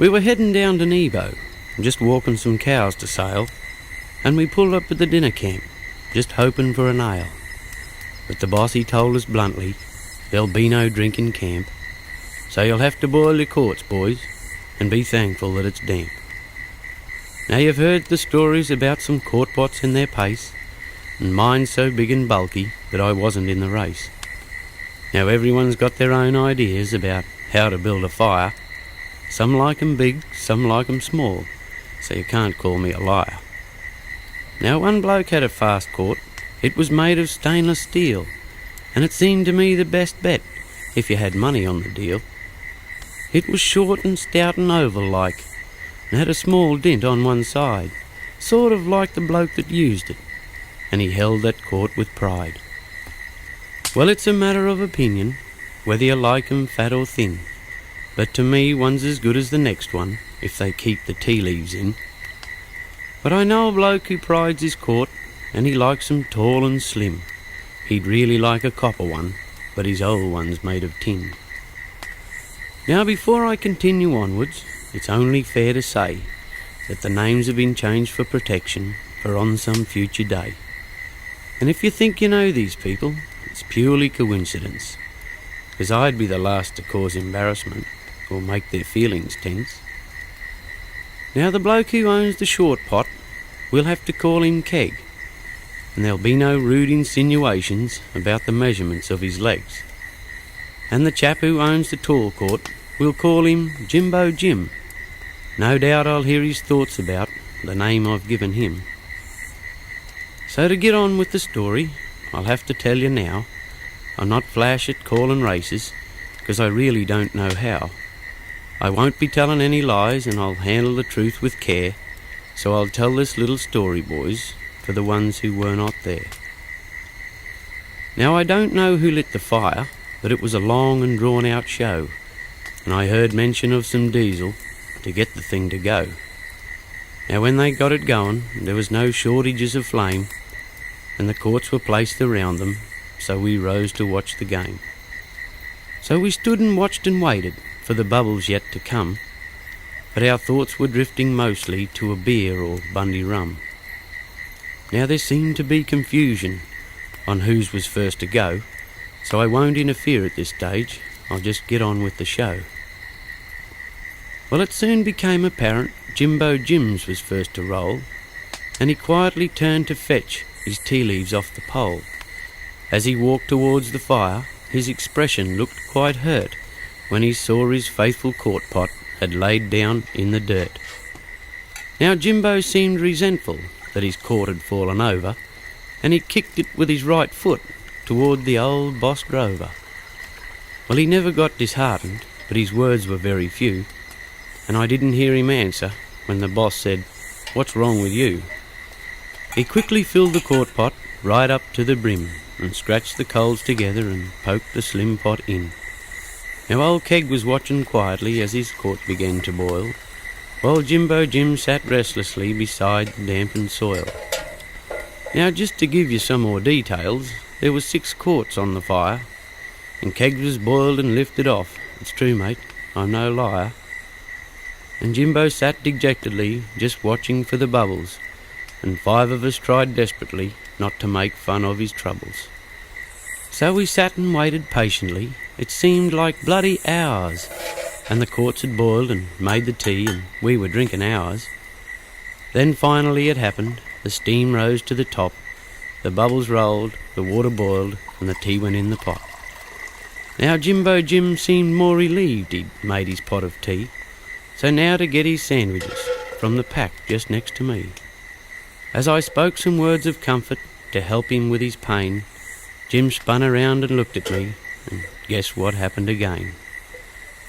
We were heading down to Nebo, just walking some cows to sale, and we pulled up at the dinner camp, just hoping for an ale. But the boss, he told us bluntly, there'll be no drink in camp, so you'll have to boil your quarts, boys, and be thankful that it's damp. Now you've heard the stories about some quart pots in their pace, and mine so big and bulky that I wasn't in the race. Now everyone's got their own ideas about how to build a fire. Some like 'em big, some like 'em small, so you can't call me a liar. Now one bloke had a fast quart. It was made of stainless steel, and it seemed to me the best bet, if you had money on the deal. It was short and stout and oval-like, and had a small dint on one side, sort of like the bloke that used it, and he held that quart with pride. Well, it's a matter of opinion, whether you like 'em fat or thin, but to me one's as good as the next one, if they keep the tea leaves in. But I know a bloke who prides his quart, and he likes 'em tall and slim. He'd really like a copper one, but his old one's made of tin. Now before I continue onwards, it's only fair to say that the names have been changed for protection for on some future day. And if you think you know these people, it's purely coincidence, because I'd be the last to cause embarrassment or make their feelings tense. Now the bloke who owns the short pot, we'll have to call him Keg, and there'll be no rude insinuations about the measurements of his legs. And the chap who owns the tall quart, we'll call him Jimbo Jim. No doubt I'll hear his thoughts about the name I've given him. So to get on with the story, I'll have to tell you now, I'll not flash at calling races, because I really don't know how. I won't be telling any lies, and I'll handle the truth with care, so I'll tell this little story, boys, for the ones who were not there. Now I don't know who lit the fire, but it was a long and drawn-out show, and I heard mention of some diesel to get the thing to go. Now when they got it going, there was no shortages of flame, and the quarts were placed around them, so we rose to watch the game. So we stood and watched and waited for the bubbles yet to come, but our thoughts were drifting mostly to a beer or Bundy rum. Now there seemed to be confusion on whose was first to go, so I won't interfere at this stage, I'll just get on with the show. Well, it soon became apparent Jimbo Jim's was first to roll, and he quietly turned to fetch his tea leaves off the pole. As he walked towards the fire, his expression looked quite hurt when he saw his faithful quart pot had laid down in the dirt. Now Jimbo seemed resentful that his quart had fallen over, and he kicked it with his right foot toward the old boss drover. Well, he never got disheartened, but his words were very few, and I didn't hear him answer when the boss said, "What's wrong with you?" He quickly filled the quart pot right up to the brim, and scratched the coals together and poked the slim pot in. Now old Keg was watching quietly as his quart began to boil, while Jimbo Jim sat restlessly beside the dampened soil. Now just to give you some more details, there was 6 quarts on the fire, and Keg was boiled and lifted off. It's true, mate, I'm no liar. And Jimbo sat dejectedly, just watching for the bubbles, and 5 of us tried desperately not to make fun of his troubles. So we sat and waited patiently. It seemed like bloody hours, and the quarts had boiled and made the tea, and we were drinking ours. Then finally it happened. The steam rose to the top, the bubbles rolled, the water boiled, and the tea went in the pot. Now Jimbo Jim seemed more relieved he'd made his pot of tea, so now to get his sandwiches from the pack just next to me. As I spoke some words of comfort to help him with his pain, Jim spun around and looked at me, and guess what happened again?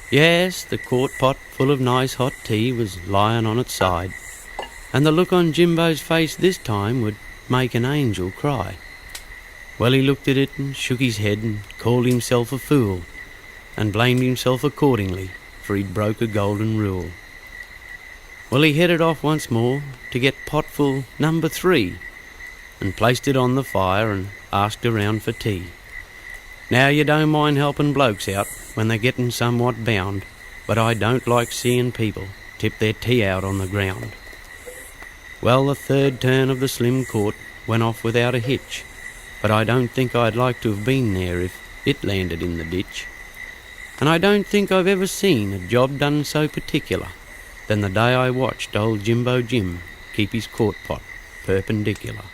Yes, the quart pot full of nice hot tea was lying on its side, and the look on Jimbo's face this time would make an angel cry. Well, he looked at it and shook his head and called himself a fool, and blamed himself accordingly, for he'd broke a golden rule. Well, he headed off once more to get potful number 3, and placed it on the fire and asked around for tea. Now, you don't mind helping blokes out when they're getting somewhat bound, but I don't like seeing people tip their tea out on the ground. Well, the third turn of the slim court went off without a hitch, but I don't think I'd like to have been there if it landed in the ditch. And I don't think I've ever seen a job done so particular than the day I watched old Jimbo Jim keep his quart pot perpendicular.